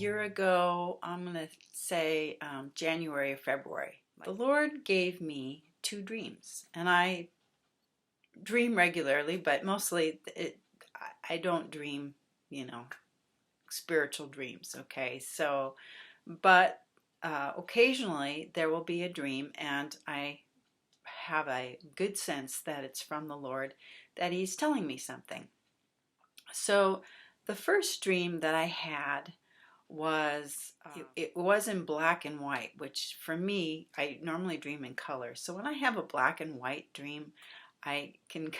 year ago, I'm going to say January or February. The Lord gave me two dreams, and I dream regularly, but mostly I don't dream, you know, spiritual dreams, okay? So, but occasionally there will be a dream, and I have a good sense that it's from the Lord, that He's telling me something. So, the first dream that I had was it was in black and white, which for me, I normally dream in color. So when I have a black and white dream, I can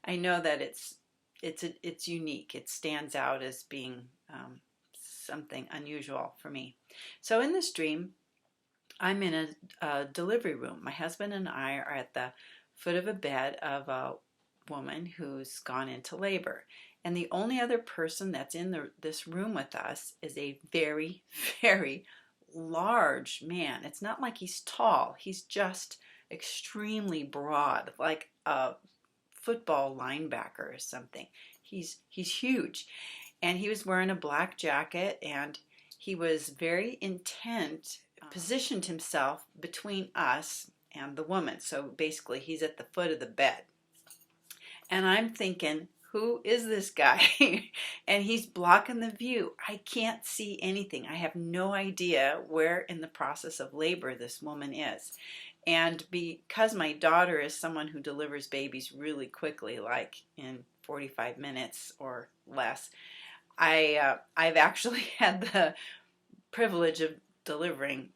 I know that it's unique. It stands out as being something unusual for me. So in this dream, I'm in a delivery room. My husband and I are at the foot of a bed of a woman who's gone into labor. And the only other person that's in this room with us is a very, very large man. It's not like he's tall. He's just extremely broad, like a football linebacker or something. He's huge. And he was wearing a black jacket, and he was very intent, positioned himself between us and the woman. So basically, he's at the foot of the bed. And I'm thinking, who is this guy? And he's blocking the view. I can't see anything. I have no idea where in the process of labor this woman is. And because my daughter is someone who delivers babies really quickly, like in 45 minutes or less, I've actually had the privilege of delivering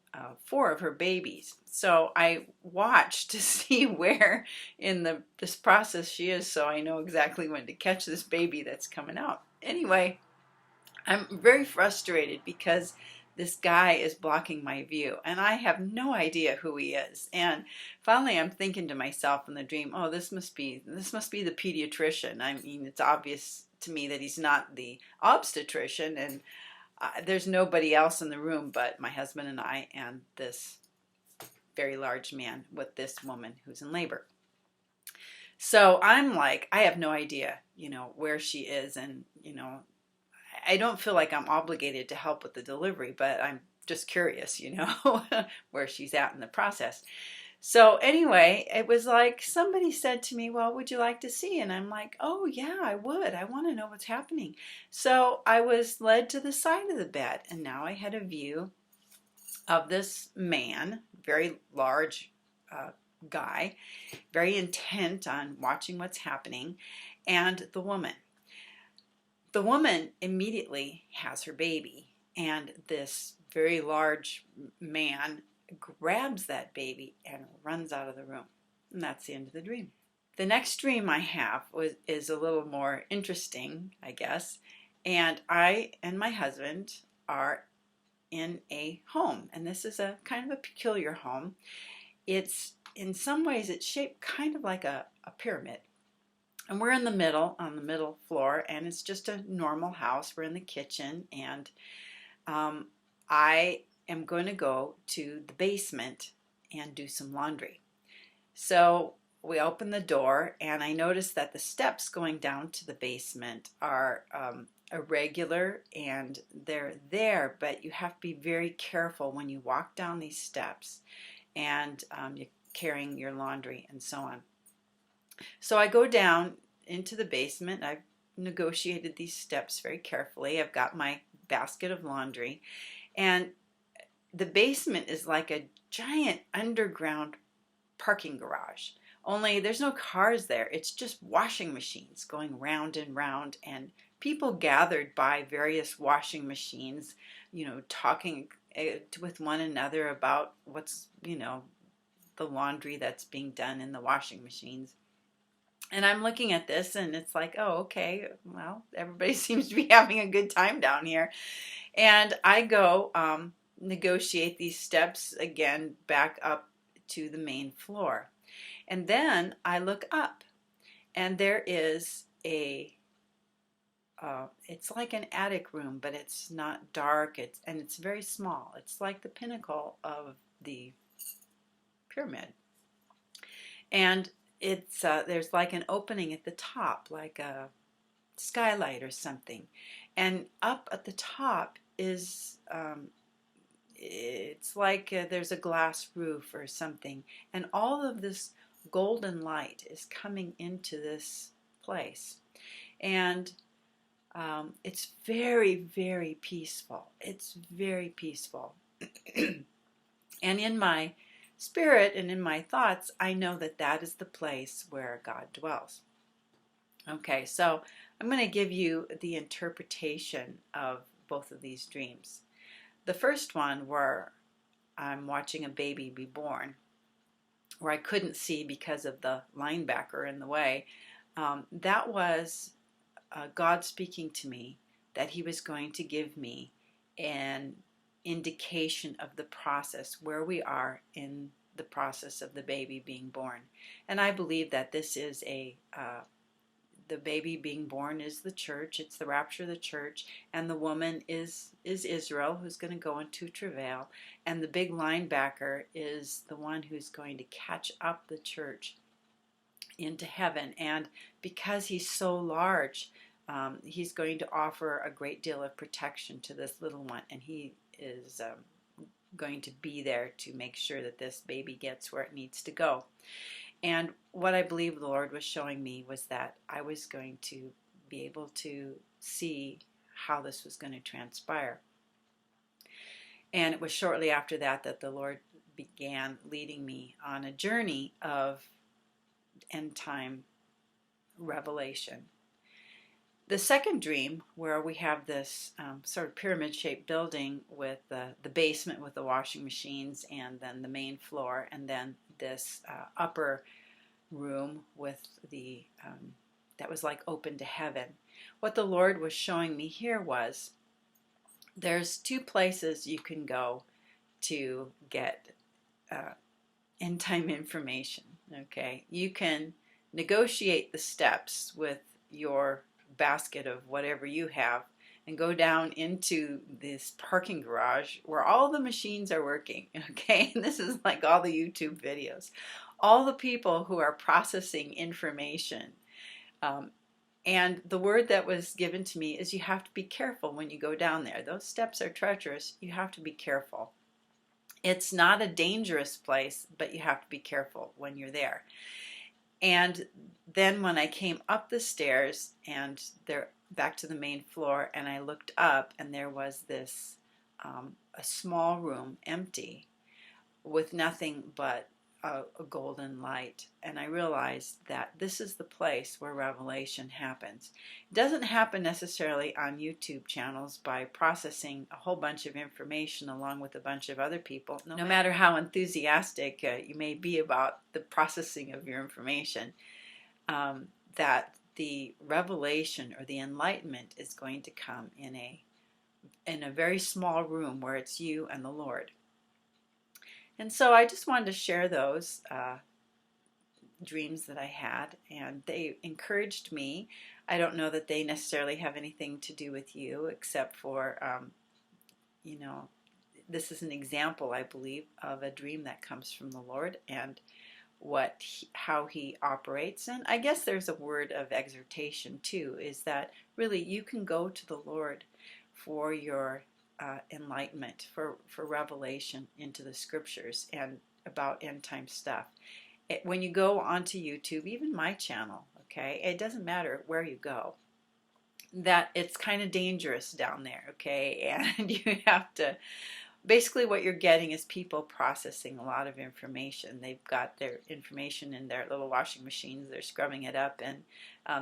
4 of her babies. So I watched to see where in this process she is, so I know exactly when to catch this baby that's coming out. Anyway, I'm very frustrated because this guy is blocking my view, and I have no idea who he is. And finally, I'm thinking to myself in the dream, "Oh, this must be the pediatrician." I mean, it's obvious to me that he's not the obstetrician, and there's nobody else in the room but my husband and I and this very large man with this woman who's in labor. So I'm like, I have no idea, where she is, and, I don't feel like I'm obligated to help with the delivery, but I'm just curious, where she's at in the process. So anyway, it was like somebody said to me, "Well, would you like to see?" And I'm like, "Oh yeah, I would. I want to know what's happening." So I was led to the side of the bed, and now I had a view of this man, very large guy, very intent on watching what's happening, and the woman. The woman immediately has her baby, and this very large man grabs that baby and runs out of the room. And that's the end of the dream. The next dream I have is a little more interesting, I guess. And I and my husband are in a home. And this is a kind of a peculiar home. It's, in some ways, it's shaped kind of like a pyramid. And we're in the middle, on the middle floor, and it's just a normal house. We're in the kitchen, and I am going to go to the basement and do some laundry. So we open the door, and I notice that the steps going down to the basement are irregular, and they're there, but you have to be very careful when you walk down these steps, and you're carrying your laundry and so on. So I go down into the basement. I've negotiated these steps very carefully. I've got my basket of laundry, and the basement is like a giant underground parking garage. Only there's no cars there. It's just washing machines going round and round, and people gathered by various washing machines, talking with one another about what's, the laundry that's being done in the washing machines. And I'm looking at this, and it's like, oh, okay, well, everybody seems to be having a good time down here. And I go negotiate these steps again back up to the main floor. And then I look up, and there is it's like an attic room, but it's not dark, and it's very small. It's like the pinnacle of the pyramid. And it's there's like an opening at the top, like a skylight or something. And up at the top is it's like there's a glass roof or something, and all of this golden light is coming into this place. And it's very, very peaceful. It's very peaceful. And in my spirit and in my thoughts, I know that that is the place where God dwells. Okay, so I'm going to give you the interpretation of both of these dreams. The first one, where I'm watching a baby be born, where I couldn't see because of the linebacker in the way, that was God speaking to me that He was going to give me an indication of the process, where we are in the process of the baby being born. And I believe that this is the baby being born is the church. It's the rapture of the church, and the woman is Israel, who's going to go into travail, and the big linebacker is the one who's going to catch up the church into heaven. And because he's so large, he's going to offer a great deal of protection to this little one, and he is going to be there to make sure that this baby gets where it needs to go. And what I believe the Lord was showing me was that I was going to be able to see how this was going to transpire. And it was shortly after that that the Lord began leading me on a journey of end time revelation. The second dream, where we have this sort of pyramid-shaped building with the basement with the washing machines, and then the main floor, and then this upper room with the that was like open to heaven. What the Lord was showing me here was there's two places you can go to get end time information. Okay, you can negotiate the steps with your basket of whatever you have and go down into this parking garage where all the machines are working. Okay, and this is like all the YouTube videos, all the people who are processing information. And the word that was given to me is you have to be careful when you go down there. Those steps are treacherous. You have to be careful. It's not a dangerous place, but you have to be careful when you're there. And then when I came up the stairs and there back to the main floor, and I looked up, and there was this a small room, empty, with nothing but a golden light. And I realized that this is the place where revelation happens. It doesn't happen necessarily on YouTube channels by processing a whole bunch of information along with a bunch of other people, no matter how enthusiastic you may be about the processing of your information, that the revelation or the enlightenment is going to come in a very small room where it's you and the Lord. And so I just wanted to share those dreams that I had, and they encouraged me. I don't know that they necessarily have anything to do with you, except for, this is an example, I believe, of a dream that comes from the Lord and how He operates. And I guess there's a word of exhortation too, is that really you can go to the Lord for your enlightenment, for revelation into the scriptures and about end time stuff. When you go onto YouTube, even my channel, okay, it doesn't matter where you go, that it's kind of dangerous down there, okay, and you have to, basically what you're getting is people processing a lot of information. They've got their information in their little washing machines, they're scrubbing it up, and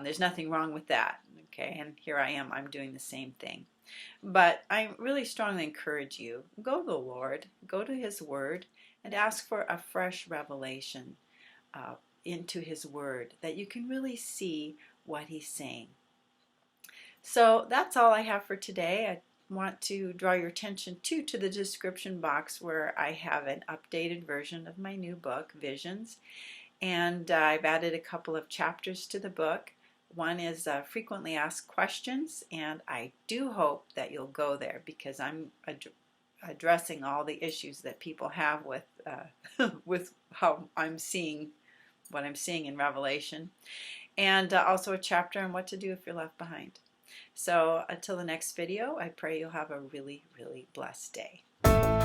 there's nothing wrong with that, okay, and here I am, I'm doing the same thing. But I really strongly encourage you, go to the Lord, go to His Word, and ask for a fresh revelation into His Word, that you can really see what He's saying. So that's all I have for today. I want to draw your attention to the description box, where I have an updated version of my new book, Visions, and I've added a couple of chapters to the book. One is frequently asked questions, and I do hope that you'll go there, because I'm addressing all the issues that people have with with how I'm seeing what I'm seeing in Revelation, and also a chapter on what to do if you're left behind. So until the next video, I pray you'll have a really, really blessed day.